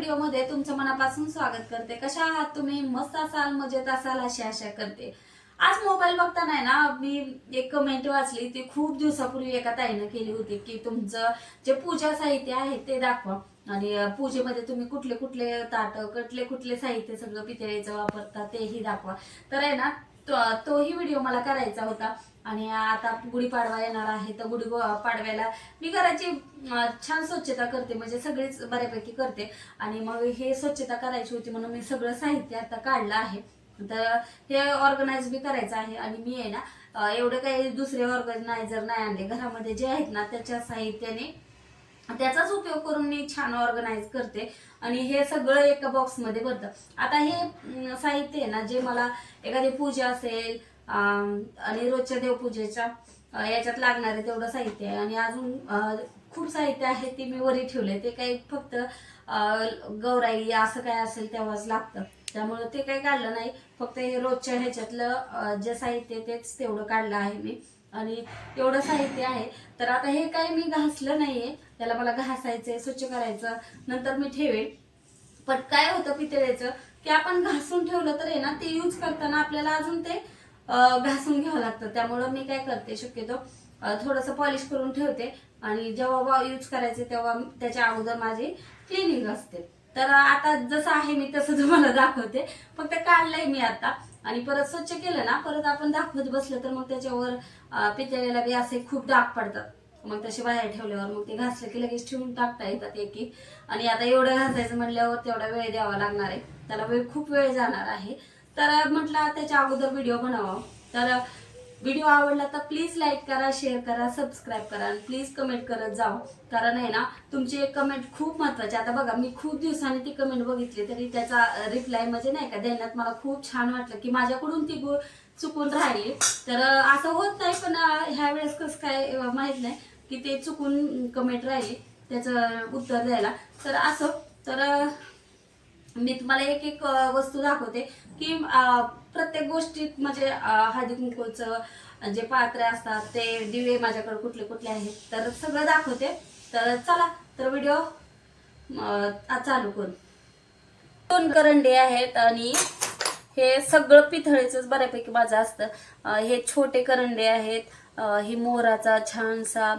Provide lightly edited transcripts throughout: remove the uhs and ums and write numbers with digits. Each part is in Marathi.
व्हिडिओमध्ये तुमचं मनापासून स्वागत करते। कशा आहात तुम्ही? मस्त असाल, मजेत असाल अशी आशा करते। आज मोबाईल बघताना ना मी एक कमेंट वाचली, ती खूप दिवसापूर्वी एका ताईने केली होती की तुमचं जे पूजा साहित्य आहे ते दाखवा आणि पूजेमध्ये तुम्ही कुठले कुठले ताट, कुठले कुठले साहित्य सगळं पितळेचं वापरता तेही दाखवा। तर आहे ना तोही व्हिडिओ मला करायचा होता आणि आता गुढीपाडवा येणार आहे, तर गुढीपाडव्याला मी घराची छान स्वच्छता करते, म्हणजे सगळीच बऱ्यापैकी करते आणि मग हे स्वच्छता करायची होती म्हणून मी सगळं साहित्य आता काढलं आहे। तर हे ऑर्गनाइज बी करायचं आहे आणि मी आहे ना एवढं काही दुसरे ऑर्गनायझर नाही आणले, घरामध्ये जे आहेत ना त्याच्या साहित्याने त्याचाच उपयोग करून मी छान ऑर्गनाइज करते आणि हे सगळं एका बॉक्स मध्ये भरतं। आता हे साहित्य आहे ना जे मला एखादी पूजा असेल आणि रोजच्या देवपूजेच्या याच्यात लागणारे तेवढं साहित्य आहे आणि अजून खूप साहित्य आहे ते मी वरी ठेवले, ते काही फक्त गौराई असं काय असेल तेव्हाच लागतं, त्यामुळे ते काही काढलं नाही। फक्त हे रोजच्या ह्याच्यातलं जे साहित्य तेच तेवढं काढलं आहे मी आणि एवढं साहित्य आहे। तर आता हे काही मी घासलं नाहीये, त्याला मला घासायचंय, स्वच्छ करायचं, नंतर मी ठेवेल। पण काय होतं पितळेचं की आपण घासून ठेवलं तर आहे ना ते यूज करताना आपल्याला अजून ते घासून घ्यावं लागतं, त्यामुळे मी काय करते शक्यतो थोडंसं पॉलिश करून ठेवते आणि जेव्हा यूज करायचे तेव्हा त्याच्या अगोदर माझी क्लिनिंग असते। तर आता जसं आहे मी तसं तुम्हाला दाखवते, फक्त काढलंय मी आता आणि परत स्वच्छ केलं ना परत आपण दाखवत बसलं तर मग त्याच्यावर पितळेला बी असे खूप डाग पडतात, मग तसे बाहेर ठेवल्यावर मग ते घासलं की लगेच ठेवून टाकता येतात एक एक। आणि आता एवढं घासायचं म्हणल्यावर तेवढा वेळ द्यावा लागणार आहे, त्याला खूप वेळ जाणार आहे। तर म्हटलं त्याच्या अगोदर व्हिडिओ बनावा। तर व्हिडिओ आवडला तर प्लीज लाईक करा, शेअर करा, सबस्क्राईब करा आणि प्लीज कमेंट करत जावा, कारण आहे ना तुमची एक कमेंट खूप महत्वाची। आता बघा मी खूप दिवसांनी ती कमेंट बघितली तरी त्याचा रिप्लाय म्हणजे नाही का देण्यात मला खूप छान वाटलं की माझ्याकडून ती चुकून राहिली। तर असं होत नाही, पण ह्या वेळेस कसं काय माहित नाही की ते चुकून कमेंट राहिली त्याचं उत्तर द्यायला। तर असं तर मी तुम्हाला एक एक वस्तू दाखवते की प्रत्येक गोष्टीत म्हणजे हळदी कुंकूचं जे पात्रे असतात ते दिवे माझ्याकडे कुठले कुठले आहेत तर सगळं दाखवते। तर चला तर व्हिडिओ चालू करू। 2 करंडे आहेत आणि हे सगळं पितळेचंच बऱ्यापैकी माझं असतं। हे छोटे करंडे आहेत, ही मोराचा छानसा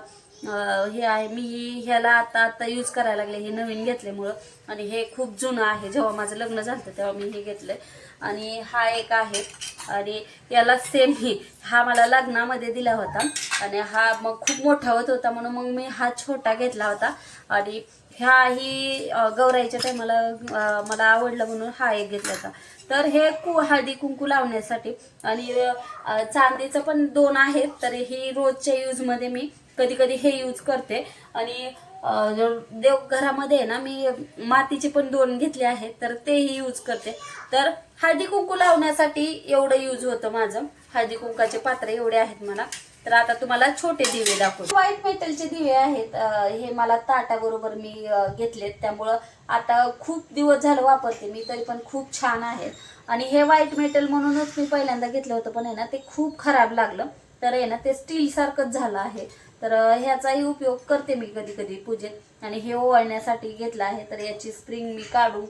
हे आहे, मी ह्याला आता यूज करायला लागले, हे नवीन घेतल्यामुळं आणि हे खूप जुनं आहे, जेव्हा माझं लग्न झालं तेव्हा मी हे घेतलंय। आणि हा एक आहे आणि याला सेम हा मला लग्नामध्ये दिला होता आणि हा मग खूप मोठा होत होता म्हणून मग मी हा छोटा घेतला होता आणि ही गौराईच्या टायमाला मला आवडलं म्हणून हा एक घेतला होता। तर हे हळदी कुंकू लावण्यासाठी आणि चांदीचं पण 2 आहेत, तर ही रोजच्या यूजमध्ये मी कधी कधी हे यूज करते आणि देवघरामध्ये आहे ना मी मातीचे पण 2 घेतले आहेत तर तेही यूज करते। तर हळदी कुंकू लावण्यासाठी एवढं यूज होतं माझं, हळदी कुंकाचे पात्रे एवढे आहेत मला। तर आता तुम्हाला छोटे दिवे दाखवते। व्हाईट मेटलचे दिवे आहेत, हे मला ताटाबरोबर मी घेतलेत, त्यामुळं आता खूप दिवस झालं वापरते मी तरी पण खूप छान आहेत। आणि हे व्हाईट मेटल म्हणूनच मी पहिल्यांदा घेतलं होतं, पण आहे ना ते खूप खराब लागलं, तर आहे ना ते स्टील सारखंच झालं आहे। तर ह्याचाही उपयोग करते मी कधी कधी पूजेत। आणि हे ओवाळण्यासाठी घेतलं आहे, तर याची स्प्रिंग मी काढून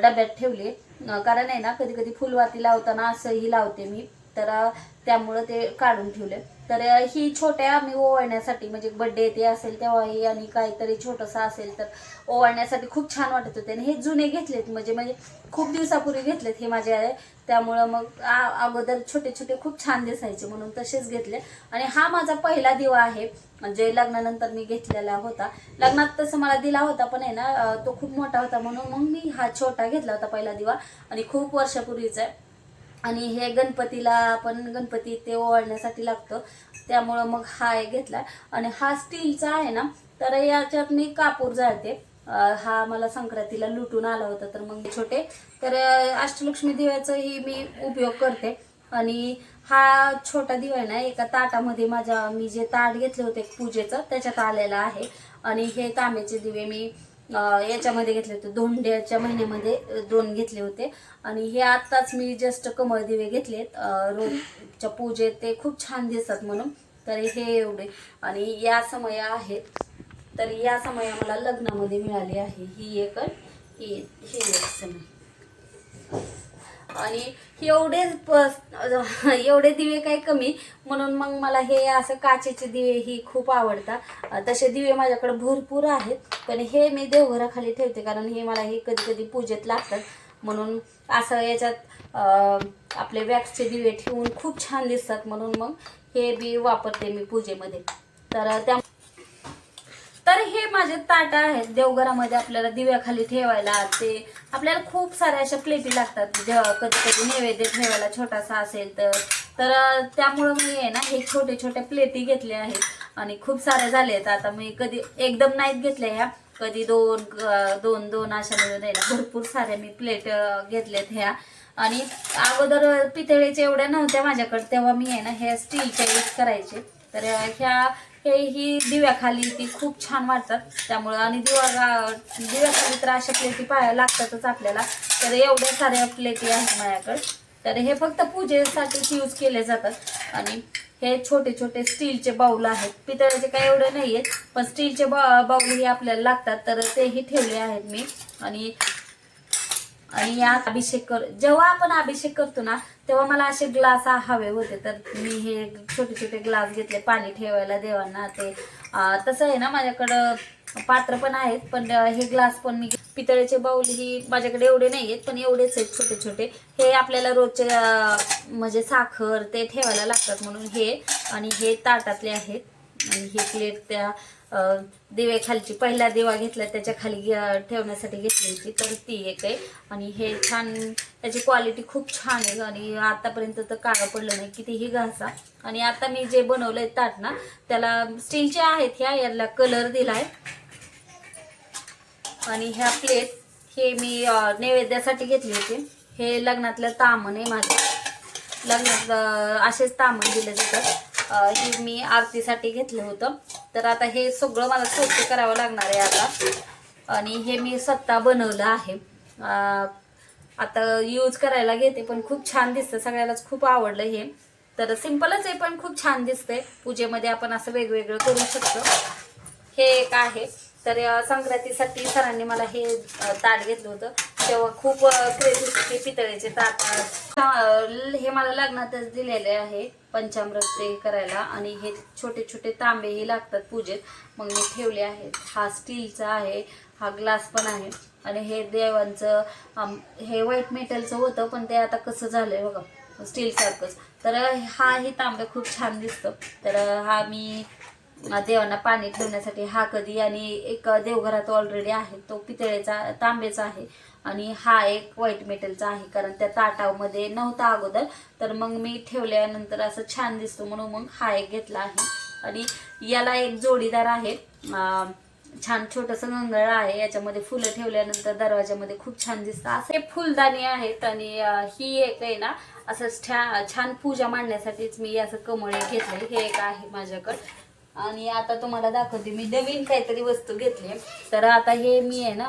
डब्यात ठेवली, कारण आहे ना कधी कधी फुलवाती लावताना असंही लावते मी, तर त्यामुळं ते काढून ठेवले। तर ही छोट्या मी ओवाळण्यासाठी म्हणजे बर्थडे ते असेल तेव्हाही आणि काहीतरी छोटंसं असेल तर ओवाळण्यासाठी खूप छान वाटत होते। आणि हे जुने घेतलेत म्हणजे खूप दिवसापूर्वी घेतलेत हे माझे, त्यामुळं मग अगोदर छोटे छोटे खूप छान दिसायचे म्हणून तसेच घेतले। आणि हा माझा पहिला दिवा आहे, म्हणजे लग्नानंतर मी घेतलेला होता, लग्नात तसं मला दिला होता पण आहे ना तो खूप मोठा होता म्हणून मग मी हा छोटा घेतला होता पहिला दिवा आणि खूप वर्षापूर्वीचा आहे। आणि हे गणपतीला पण गणपती ते ओवाळण्यासाठी लागतं, त्यामुळं मग हा एक घेतला। आणि हा स्टीलचा आहे ना, तर याच्यात मी कापूर जाळते, हा मला संक्रांतीला लुटून आला होता तर मग छोटे, तर अष्टलक्ष्मी दिव्याचाही मी उपयोग करते। आणि हा छोटा दिवा आहे ना एका ताटामध्ये मी जे ताट घेतले होते पूजेचं त्याच्यात आलेला आहे। आणि हे तांब्याचे दिवे मी याच्यामध्ये घेतले होते, धोंड्याच्या महिन्यामध्ये 2 घेतले होते। आणि हे आत्ताच मी जस्ट कमळ दिवे घेतलेत रोजच्या पूजेत, ते खूप छान दिसतात म्हणून, तर हे एवढे। आणि या समया आहेत, तर या समया मला लग्नामध्ये मिळाली आहे, ही एक हे आणि एवढे दिवे काही कमी, म्हणून मग मला हे असं काचेचे दिवे ही खूप आवडतात. तसे दिवे माझ्याकडे भरपूर आहेत, पण हे मी देवघराखाली ठेवते कारण हे मला हे कधी कधी पूजेत लागतात. म्हणून असं याच्यात आपले वॅक्सचे दिवे ठेवून खूप छान दिसतात, म्हणून मग हे बी वापरते मी पूजेमध्ये. तर हे माझे ताट आहेत देवघरामध्ये आपल्याला दिव्याखाली ठेवायला. ते आपल्याला खूप साऱ्या अशा प्लेटी लागतात जेव्हा कधी कधी नैवेद्य ठेवायला छोटासा असेल तर. त्यामुळं मी आहे ना हे छोटे छोटे प्लेटी घेतले आहेत आणि खूप सारे झाले आहेत. आता मी कधी एकदम नाहीत घेतल्या ह्या, कधी दोन दोन अशा मिळून आहे ना भरपूर साऱ्या मी प्लेट घेतल्यात ह्या. आणि अगोदर पितळेच्या एवढ्या नव्हत्या माझ्याकडे, तेव्हा मी आहे ना ह्या स्टीलच्या यूज करायचे. तर ही दिव्याखाली ती खूप छान वाटतात त्यामुळं. आणि दिव्याखाली तर अशा प्लेटी लागतातच आपल्याला. तर एवढ्या साऱ्या प्लेटी आहेत माझ्याकडे. तर हे फक्त पूजेसाठीच यूज केले जातात. आणि हे छोटे छोटे स्टीलचे बाउल आहेत, पितळेचे काही एवढे नाही आहेत, पण स्टीलचे बाउल हे आपल्याला लागतात, तर तेही ठेवले आहेत मी. आणि यात जेव्हा आपण अभिषेक करतो ना तेव्हा मला असे ग्लास हवे होते, तर मी हे छोटे छोटे ग्लास घेतले पाणी ठेवायला देवांना. ते तसं आहे ना माझ्याकडं पात्र पण आहेत, पण हे ग्लास पण मी पितळेचे बाउल ही माझ्याकडे एवढे नाही आहेत, पण एवढेच आहेत छोटे छोटे. हे आपल्याला रोजचे म्हणजे साखर ते ठेवायला लागतात म्हणून हे. आणि हे ताटातले आहेत. आणि ही प्लेट त्या दिवे खालची पहिला दिवा घेतला त्याच्या खाली ठेवण्यासाठी घेतली होती, तर ती एक आहे. आणि हे छान, त्याची क्वालिटी खूप छान आहे आणि आतापर्यंत तर काळं पडलं नाही कितीही घासा. आणि आता मी जे बनवलंय ताट ना त्याला स्टीलचे आहेत, याला कलर दिलाय. आणि ह्या प्लेट हे मी नैवेद्यासाठी घेतली होती. हे लग्नातलं तामण आहे माझं, लग्नात असेच तामण दिले जातात. हे मी आरतीसाठी घेतलं होतं. तर आता हे सगळं मला स्वच्छ करावं लागणार आहे आता. आणि हे मी स्वतः बनवलं आहे. आता यूज करायला घेते, पण खूप छान दिसतं, सगळ्यालाच खूप आवडलं हे. तर सिंपलच आहे पण खूप छान दिसतंय. पूजेमध्ये आपण असं वेगवेगळं करू शकतो. हे एक आहे. तर संक्रांतीसाठी सरांनी मला हे ताट घेतलं होतं, तेव्हा खूप क्रेझी होती पितळेचे ताट. हे मला लग्नातच दिलेले आहे पंचामृत ते करायला. आणि हे छोटे छोटे तांबेही लागतात पूजेत, मग मी ठेवले आहेत. हा स्टीलचा आहे, हा ग्लास पण आहे. आणि हे देवांचं हे व्हाईट मेटलचं होतं, पण ते आता कसं झालंय बघा स्टील सारखंच. तर ही तांबे खूप छान दिसतं. तर हा मी देवांना पाणी ठेवण्यासाठी हा कधी. आणि एक देवघरात ऑलरेडी आहे तो पितळेचा तांब्याचा आहे. आणि हा एक व्हाईट मेटलचा आहे, कारण त्या ताटामध्ये नव्हता अगोदर, तर मग मी ठेवल्यानंतर असं छान दिसतो म्हणून मग हा एक घेतला आहे. आणि याला एक जोडीदार आहे, छान छोटंसं गंगळ आहे, याच्यामध्ये फुलं ठेवल्यानंतर दरवाजामध्ये खूप छान दिसतं. असे फुलदाणी आहेत. आणि ही एक आहे ना असं छान पूजा मांडण्यासाठीच मी असं कमळे घेतले. हे एक आहे माझ्याकडे. आणि आता तुम्हाला दाखवते मी नवीन काहीतरी वस्तू घेतली. तर आता हे मी आहे ना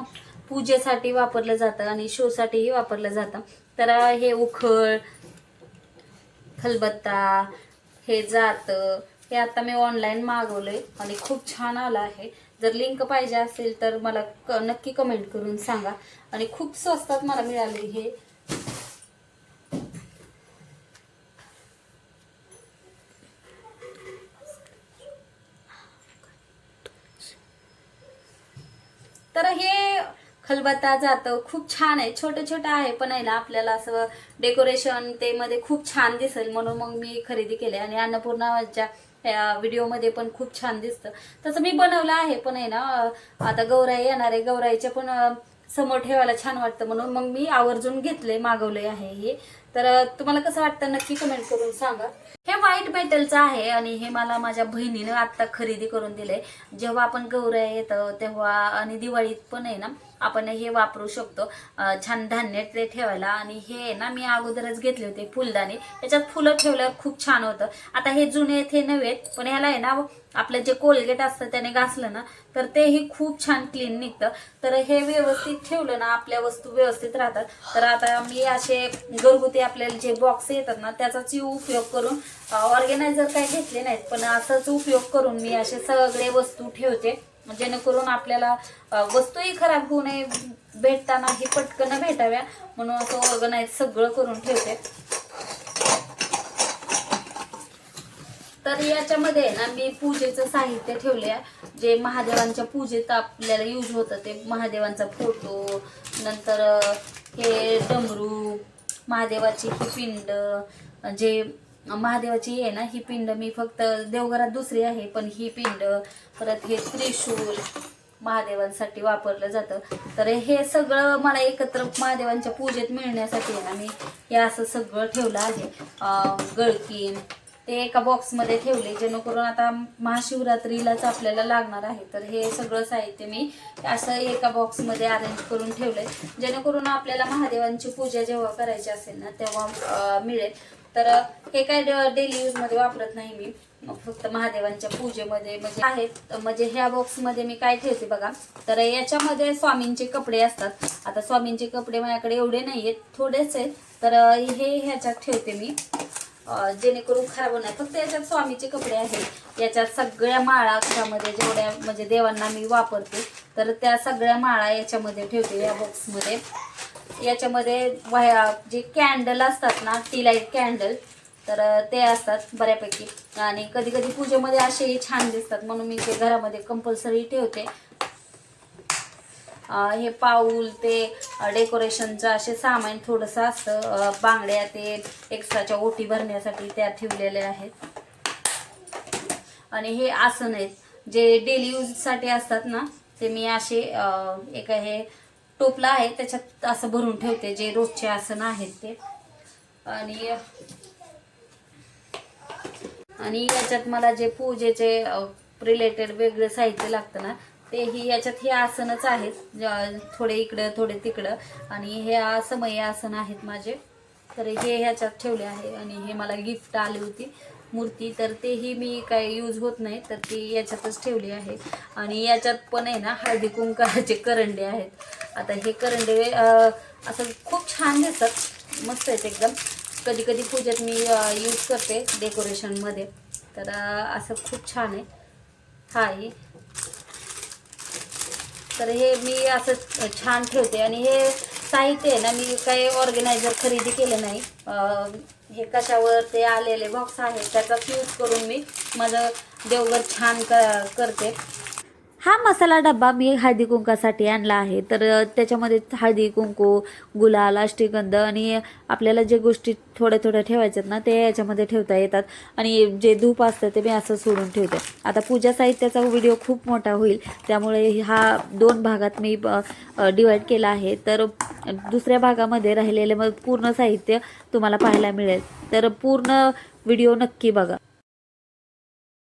पूजेसाठी वापरलं जातं आणि शोसाठीही वापरलं जातं. तर हे उखळ, खलबत्ता, हे जातं, हे आता मी ऑनलाईन मागवलंय आणि खूप छान आलं आहे. जर लिंक पाहिजे असेल तर मला नक्की कमेंट करून सांगा. आणि खूप स्वस्तात मला मिळाले हे. तर हे खलबत्ता जातं खूप छान आहे, छोटं छोटं आहे, पण आहे ना आपल्याला असं डेकोरेशन ते मध्ये खूप छान दिसेल म्हणून मग मी खरेदी केले. आणि अन्नपूर्णाच्या व्हिडिओमध्ये पण खूप छान दिसतं. तसं मी बनवलं आहे, पण आहे ना आता गौराई येणार आहे, गौराईच्या पण समोर ठेवायला छान वाटतं म्हणून मग मी आवर्जून घेतले, मागवले आहे हे. तर तुम्हाला कसं वाटतं नक्की कमेंट करून सांगा. हे व्हाईट मेटलचं आहे आणि हे मला माझ्या बहिणीने आत्ता खरेदी करून दिलंय. जेव्हा आपण गौराई येतं तेव्हा आणि दिवाळीत पण आहे ना आपण हे वापरू शकतो छान धान्य ते ठेवायला. आणि हे आहे ना मी अगोदरच घेतले होते फुलदाणी, याच्यात फुलं ठेवल्यावर खूप छान होतं. आता हे जुने आहेत, हे नवे आहेत, पण ह्याला आहे ना आपलं जे कोलगेट असतं त्याने घासलं ना तर तेही खूप छान क्लीन निघतं. तर हे व्यवस्थित ठेवलं ना आपल्या वस्तू व्यवस्थित राहतात. तर आता मी असे घरगुती आपल्याला जे बॉक्स येतात ना त्याचाच उपयोग करून ऑर्गॅनायझर काही घेतले नाहीत, पण असाच उपयोग करून मी असे सगळे वस्तू ठेवते. जेणेकरून आपल्याला वस्तूही खराब होऊ नये, भेटताना ही पटकन भेटाव्या म्हणून असं ऑर्गनाईज सगळं करून ठेवते. तर याच्यामध्ये ना मी पूजेचं साहित्य ठेवले आहे, जे महादेवांच्या पूजेत आपल्याला यूज होतं. ते महादेवांचा फोटो, नंतर हे डमरू, महादेवाची ही पिंड, जे महादेवाची आहे ना ही पिंड मी फक्त देवघरात दुसरी आहे, पण ही पिंड, परत हे त्रिशूल महादेवांसाठी वापरलं जातं. तर हे सगळं मला एकत्र महादेवांच्या पूजेत मिळण्यासाठी आहे ना मी हे असं सगळं ठेवलं आहे. गळकीन ते एका बॉक्समध्ये ठेवले, जेणेकरून आता महाशिवरात्रीलाच आपल्याला लागणार आहे. तर हे सगळं साहित्य मी असं एका बॉक्समध्ये अरेंज करून ठेवलंय, जेणेकरून आपल्याला महादेवांची पूजा जेव्हा करायची असेल ना तेव्हा मिळेल. तर हे काय डेली यूजमध्ये वापरत नाही मी, फक्त महादेवांच्या पूजेमध्ये म्हणजे आहेत. म्हणजे ह्या बॉक्समध्ये मी काय ठेवते बघा, तर याच्यामध्ये स्वामींचे कपडे असतात. आता स्वामींचे कपडे माझ्याकडे एवढे नाही आहेत, थोडेच आहेत, तर हे ह्याच्यात ठेवते मी, जेणेकरून खराब होणार. फक्त याच्यात स्वामीचे कपडे आहेत. याच्यात सगळ्या माळा घरामध्ये जेवढ्या म्हणजे देवांना मी वापरते, तर त्या सगळ्या माळा याच्यामध्ये ठेवते या बॉक्समध्ये. याच्यामध्ये जे कॅन्डल असतात ना, टी लाईट कॅन्डल, तर ते असतात बऱ्यापैकी. आणि कधी कधी पूजेमध्ये असेही छान दिसतात म्हणून मी ते घरामध्ये कंपल्सरी ठेवते. हे पाऊल, ते डेकोरेशनचं असे सामान थोडंसं असतं. बांगड्या ते एक्स्ट्राच्या ओटी भरण्यासाठी त्या ठेवलेल्या आहेत. आणि हे आसन आहेत जे डेली यूजसाठी असतात ना, ते मी असे एक हे टोपला आहे त्याच्यात असं भरून ठेवते, जे रोजचे आसन आहेत ते. आणि याच्यात मला जे पूजेचे रिलेटेड वेगळे साहित्य लागतं ना, तेही याच्यात हे आसनच आहेत, थोडे इकडं थोडे तिकडं. आणि हे समई आसन आहेत माझे, तर हे ह्याच्यात ठेवले आहे. आणि हे मला गिफ्ट आली होती मूर्ती, तर तेही मी काय यूज होत नाही, तर ती याच्यातच ठेवली आहे. आणि याच्यात पण आहे ना हळदी कुंकाचे करंडे आहेत. आता हे करंडे असं खूप छान दिसतात, मस्त आहेत एकदम. कधी कधी पूजेत मी यूज करते डेकोरेशनमध्ये, तर असं खूप छान आहे. हाही तर हे मी असं छान ठेवते. आणि हे साहित्य आहे ना, मी काही ऑर्गनायझर खरेदी केलं नाही, हे कशावर ते आलेले बॉक्स आहे त्याचाच यूज करून मी माझं देवघर छान करते. हा मसाला डब्बा मी हळदी कुंकासाठी आणला आहे. तर त्याच्यामध्ये हळदी कुंकू, गुलाल, अष्टगंध आणि आपल्याला जे गोष्टी थोड्या थोड्या ठेवायच्यात ना ते याच्यामध्ये ठेवता येतात. आणि जे धूप असतं ते मी असं सोडून ठेवते. आता पूजा साहित्याचा व्हिडिओ खूप मोठा होईल, त्यामुळे हा 2 भागात मी डिवाईड केला आहे. तर दुसऱ्या भागामध्ये राहिलेले मग पूर्ण साहित्य तुम्हाला पाहायला मिळेल, तर पूर्ण व्हिडिओ नक्की बघा.